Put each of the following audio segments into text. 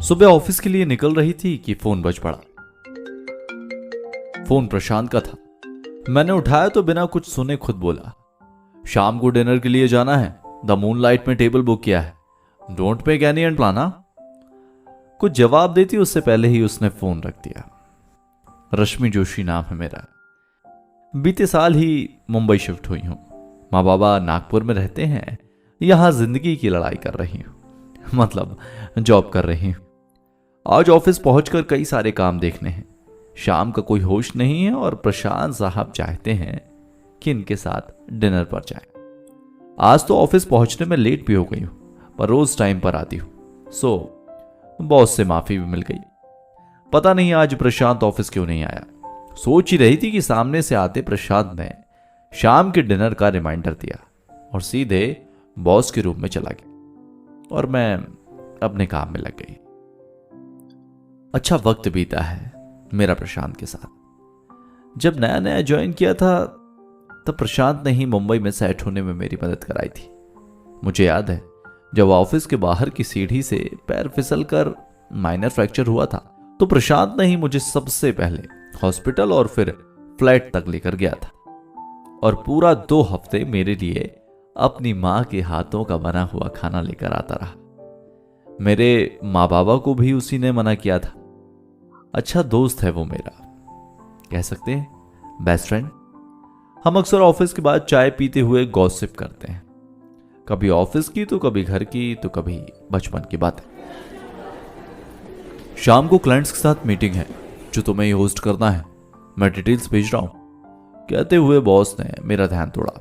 सुबह ऑफिस के लिए निकल रही थी कि फोन बज पड़ा। फोन प्रशांत का था। मैंने उठाया तो बिना कुछ सुने खुद बोला, शाम को डिनर के लिए जाना है, द मूनलाइट में टेबल बुक किया है, don't make any and plan. कुछ जवाब देती उससे पहले ही उसने फोन रख दिया। रश्मि जोशी नाम है मेरा। बीते साल ही मुंबई शिफ्ट हुई हूं। माँ बाबा नागपुर में रहते हैं। यहां जिंदगी की लड़ाई कर रही हूं, मतलब जॉब कर रही हूं। आज ऑफिस पहुंचकर कई सारे काम देखने हैं। शाम का कोई होश नहीं है और प्रशांत साहब चाहते हैं कि इनके साथ डिनर पर जाए। आज तो ऑफिस पहुंचने में लेट भी हो गई हूं, पर रोज टाइम पर आती हूं, सो बॉस से माफी भी मिल गई। पता नहीं आज प्रशांत ऑफिस क्यों नहीं आया। सोच ही रही थी कि सामने से आते प्रशांत ने शाम के डिनर का रिमाइंडर दिया और सीधे बॉस के रूम में चला गया और मैं अपने काम में लग गई। अच्छा वक्त बीता है मेरा प्रशांत के साथ। जब नया नया ज्वाइन किया था तब प्रशांत ने ही मुंबई में सेट होने में मेरी मदद कराई थी। मुझे याद है जब ऑफिस के बाहर की सीढ़ी से पैर फिसल कर माइनर फ्रैक्चर हुआ था तो प्रशांत ने ही मुझे सबसे पहले हॉस्पिटल और फिर फ्लैट तक लेकर गया था और पूरा 2 हफ्ते मेरे लिए अपनी मां के हाथों का बना हुआ खाना लेकर आता रहा। मेरे माँ बाबा को भी उसी ने मना किया था। अच्छा दोस्त है वो मेरा, कह सकते हैं बेस्ट फ्रेंड। हम अक्सर ऑफिस के बाद चाय पीते हुए गॉसिप करते हैं, कभी ऑफिस की तो कभी घर की तो कभी बचपन की बातें। शाम को क्लाइंट्स के साथ मीटिंग है जो तुम्हें ही होस्ट करना है, मैं डिटेल्स भेज रहा हूं, कहते हुए बॉस ने मेरा ध्यान तोड़ा।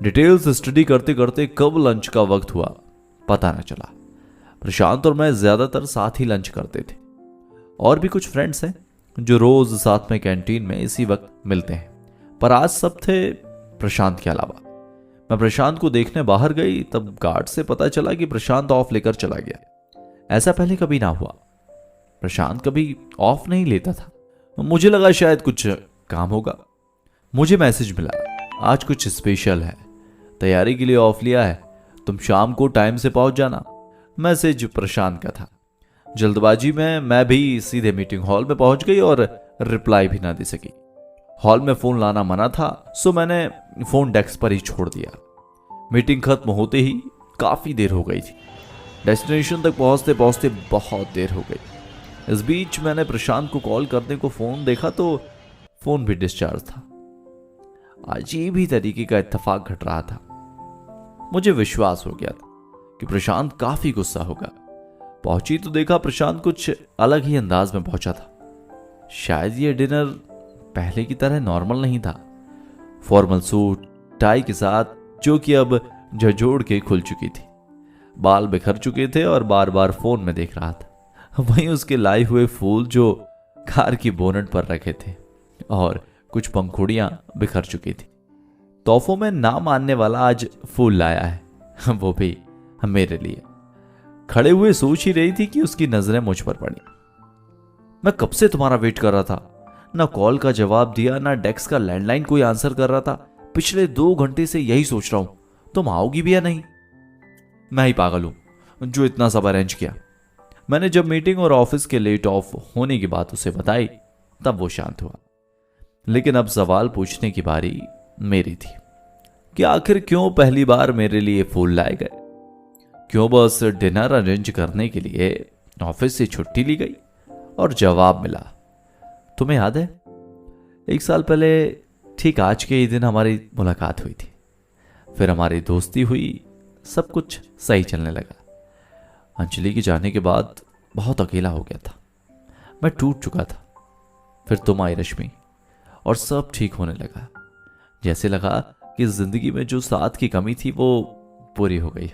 डिटेल्स स्टडी करते करते कब लंच का वक्त हुआ पता न चला। प्रशांत और मैं ज्यादातर साथ ही लंच करते थे। और भी कुछ फ्रेंड्स हैं जो रोज साथ में कैंटीन में इसी वक्त मिलते हैं, पर आज सब थे प्रशांत के अलावा। मैं प्रशांत को देखने बाहर गई तब गार्ड से पता चला कि प्रशांत ऑफ लेकर चला गया। ऐसा पहले कभी ना हुआ। प्रशांत कभी ऑफ नहीं लेता था। मुझे लगा शायद कुछ काम होगा। मुझे मैसेज मिला, आज कुछ स्पेशल है, तैयारी के लिए ऑफ लिया है, तुम शाम को टाइम से पहुंच जाना। मैसेज प्रशांत का था। जल्दबाजी में मैं भी सीधे मीटिंग हॉल में पहुंच गई और रिप्लाई भी ना दे सकी। हॉल में फोन लाना मना था, सो मैंने फोन डेस्क पर ही छोड़ दिया। मीटिंग खत्म होते ही काफी देर हो गई थी। डेस्टिनेशन तक पहुंचते पहुंचते बहुत देर हो गई। इस बीच मैंने प्रशांत को कॉल करने को फोन देखा तो फोन भी डिस्चार्ज था। अजीब ही तरीके का इत्तेफाक घट रहा था। मुझे विश्वास हो गया था कि प्रशांत काफी गुस्सा होगा। पहुंची तो देखा प्रशांत कुछ अलग ही अंदाज में पहुंचा था। शायद ये डिनर पहले की तरह नॉर्मल नहीं था। फॉर्मल सूट टाई के साथ, जो कि अब झंझोड़ के खुल चुकी थी, बाल बिखर चुके थे और बार बार फोन में देख रहा था। वहीं उसके लाए हुए फूल जो कार की बोनट पर रखे थे और कुछ पंखुड़ियां बिखर चुकी थी। तोहफों में ना मानने वाला आज फूल लाया है, वो भी मेरे लिए। खड़े हुए सोच ही रही थी कि उसकी नजरें मुझ पर पड़ी। मैं कब से तुम्हारा वेट कर रहा था, ना कॉल का जवाब दिया, ना डेस्क का लैंडलाइन कोई आंसर कर रहा था। पिछले 2 घंटे से यही सोच रहा हूं, तुम आओगी भी या नहीं। मैं ही पागल हूं जो इतना सब अरेंज किया। मैंने जब मीटिंग और ऑफिस के लेट ऑफ होने की बात उसे बताई तब वो शांत हुआ। लेकिन अब सवाल पूछने की बारी मेरी थी कि आखिर क्यों पहली बार मेरे लिए फूल लाए गए, क्यों बस डिनर अरेंज करने के लिए ऑफिस से छुट्टी ली गई। और जवाब मिला, तुम्हें याद है 1 साल पहले ठीक आज के ही दिन हमारी मुलाकात हुई थी, फिर हमारी दोस्ती हुई, सब कुछ सही चलने लगा। अंजलि के जाने के बाद बहुत अकेला हो गया था, मैं टूट चुका था। फिर तुम आई रश्मि और सब ठीक होने लगा। जैसे लगा कि जिंदगी में जो साथ की कमी थी वो पूरी हो गई।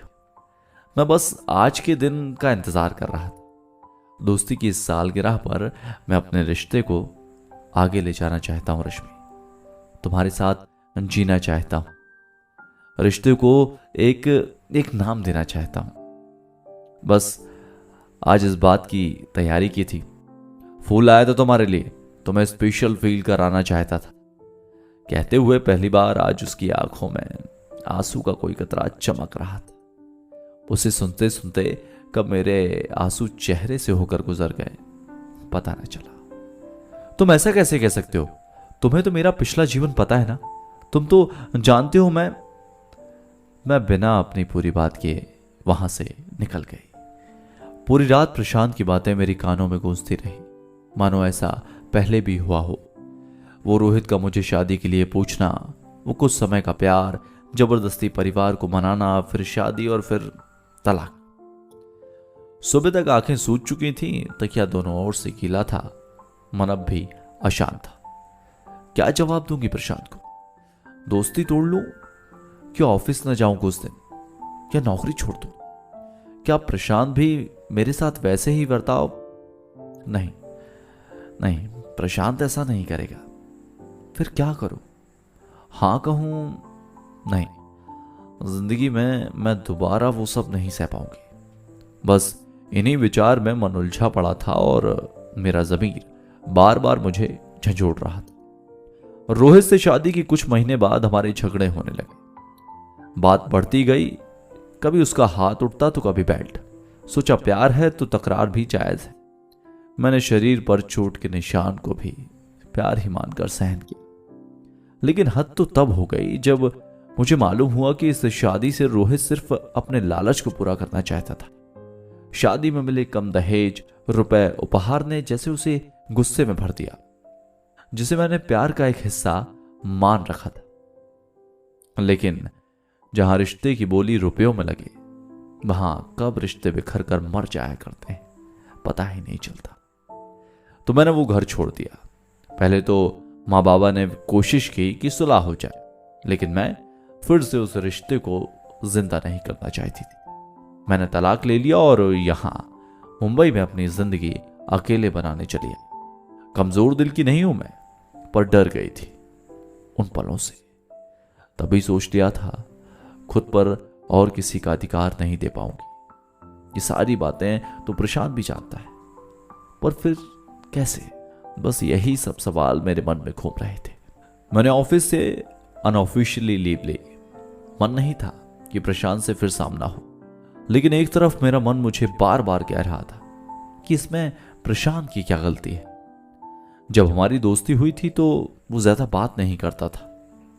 मैं बस आज के दिन का इंतजार कर रहा था। दोस्ती की इस सालगिरह पर मैं अपने रिश्ते को आगे ले जाना चाहता हूं रश्मि, तुम्हारे साथ जीना चाहता हूं, रिश्ते को एक नाम देना चाहता हूं। बस आज इस बात की तैयारी की थी। फूल आया था तुम्हारे लिए, तुम्हें स्पेशल फील कराना चाहता था। कहते हुए पहली बार आज उसकी आंखों में आंसू का कोई कतरा चमक रहा था। उसे सुनते सुनते कब मेरे आंसू चेहरे से होकर गुजर गए पता न चला। तुम ऐसा कैसे कह सकते हो? तुम्हें तो मेरा पिछला जीवन पता है ना। तुम तो जानते हो मैं बिना अपनी पूरी बात किए वहां से निकल गई। पूरी रात प्रशांत की बातें मेरी कानों में गूंजती रही, मानो ऐसा पहले भी हुआ हो। वो रोहित का मुझे शादी के लिए पूछना, वो कुछ समय का प्यार, जबरदस्ती परिवार को मनाना, फिर शादी और फिर तलाक। सुबह तक आंखें सूज चुकी थीं, तकिया दोनों ओर से गीला था, मन अब भी अशांत था। क्या जवाब दूंगी प्रशांत को? दोस्ती तोड़ लूं? क्या ऑफिस न जाऊं कुछ दिन? क्या नौकरी छोड़ दूं? क्या प्रशांत भी मेरे साथ वैसे ही बर्ताव? नहीं नहीं, प्रशांत ऐसा नहीं करेगा। फिर क्या करूं? हां कहूं? नहीं, जिंदगी में मैं दोबारा वो सब नहीं सह पाऊंगी। बस इन्हीं विचार में मन उलझा पड़ा था और मेरा ज़मीर बार बार मुझे झंझोड़ रहा था। रोहित से शादी के कुछ महीने बाद हमारे झगड़े होने लगे। बात बढ़ती गई, कभी उसका हाथ उठता तो कभी बेल्ट। सोचा प्यार है तो तकरार भी जायज है। मैंने शरीर पर चोट के निशान को भी प्यार ही मानकर सहन किया। लेकिन हद तो तब हो गई जब मुझे मालूम हुआ कि इस शादी से रोहित सिर्फ अपने लालच को पूरा करना चाहता था। शादी में मिले कम दहेज, रुपए, उपहार ने जैसे उसे गुस्से में भर दिया, जिसे मैंने प्यार का एक हिस्सा मान रखा था। लेकिन जहां रिश्ते की बोली रुपयों में लगे, वहां कब रिश्ते बिखर कर मर जाया करते हैं पता ही नहीं चलता। तो मैंने वो घर छोड़ दिया। पहले तो माँ बाबा ने कोशिश की कि सुलह हो जाए, लेकिन मैं फिर से उस रिश्ते को जिंदा नहीं करना चाहती थी। मैंने तलाक ले लिया और यहां मुंबई में अपनी जिंदगी अकेले बनाने चली आई। कमजोर दिल की नहीं हूं मैं, पर डर गई थी उन पलों से। तभी सोच लिया था खुद पर और किसी का अधिकार नहीं दे पाऊंगी। ये सारी बातें तो प्रशांत भी जानता है, पर फिर कैसे? बस यही सब सवाल मेरे मन में घूम रहे थे। मैंने ऑफिस से अनऑफिशियली लीव ली। मन नहीं था कि प्रशांत से फिर सामना हो, लेकिन एक तरफ मेरा मन मुझे बार बार कह रहा था कि इसमें प्रशांत की क्या गलती है। जब हमारी दोस्ती हुई थी तो वो ज्यादा बात नहीं करता था,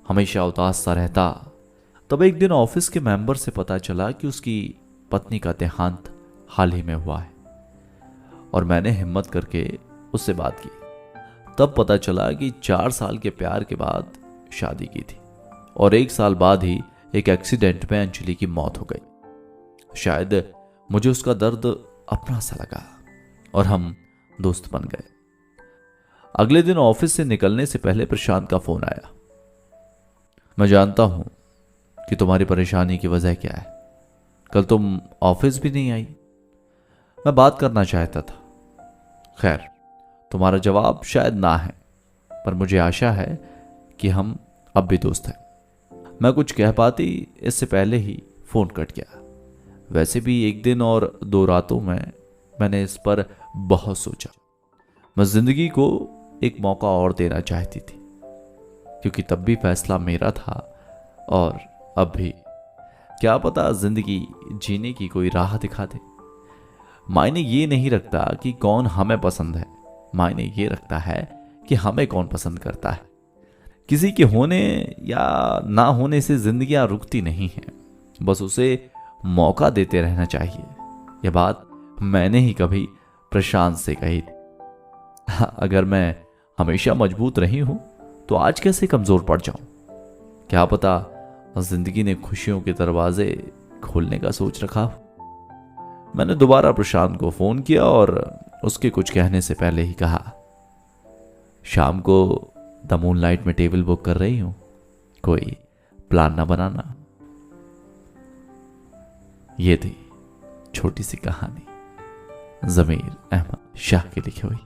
हमेशा उदास सा रहता। तब एक दिन ऑफिस के मेंबर से पता चला कि उसकी पत्नी का देहांत हाल ही में हुआ है, और मैंने हिम्मत करके उससे बात की। तब पता चला कि 4 साल के प्यार के बाद शादी की थी, और 1 साल बाद ही एक एक्सीडेंट में अंजलि की मौत हो गई। शायद मुझे उसका दर्द अपना सा लगा और हम दोस्त बन गए। अगले दिन ऑफिस से निकलने से पहले प्रशांत का फोन आया। मैं जानता हूं कि तुम्हारी परेशानी की वजह क्या है। कल तुम ऑफिस भी नहीं आई। मैं बात करना चाहता था। खैर, तुम्हारा जवाब शायद ना है, पर मुझे आशा है कि हम अब भी दोस्त हैं। मैं कुछ कह पाती इससे पहले ही फोन कट गया। वैसे भी 1 दिन और 2 रातों में मैंने इस पर बहुत सोचा। मैं जिंदगी को एक मौका और देना चाहती थी, क्योंकि तब भी फैसला मेरा था और अब भी। क्या पता जिंदगी जीने की कोई राह दिखा दे। मायने ये नहीं रखता कि कौन हमें पसंद है, मायने ये रखता है कि हमें कौन पसंद करता है। किसी के होने या ना होने से जिंदगियां रुकती नहीं हैं, बस उसे मौका देते रहना चाहिए। यह बात मैंने ही कभी प्रशांत से कही थी। अगर मैं हमेशा मजबूत रही हूं तो आज कैसे कमजोर पड़ जाऊं? क्या पता जिंदगी ने खुशियों के दरवाजे खोलने का सोच रखा हो। मैंने दोबारा प्रशांत को फोन किया और उसके कुछ कहने से पहले ही कहा, शाम को द मूनलाइट में टेबल बुक कर रही हूं, कोई प्लान ना बनाना। ये थी छोटी सी कहानी ज़मीर अहमद शाह की लिखी हुई।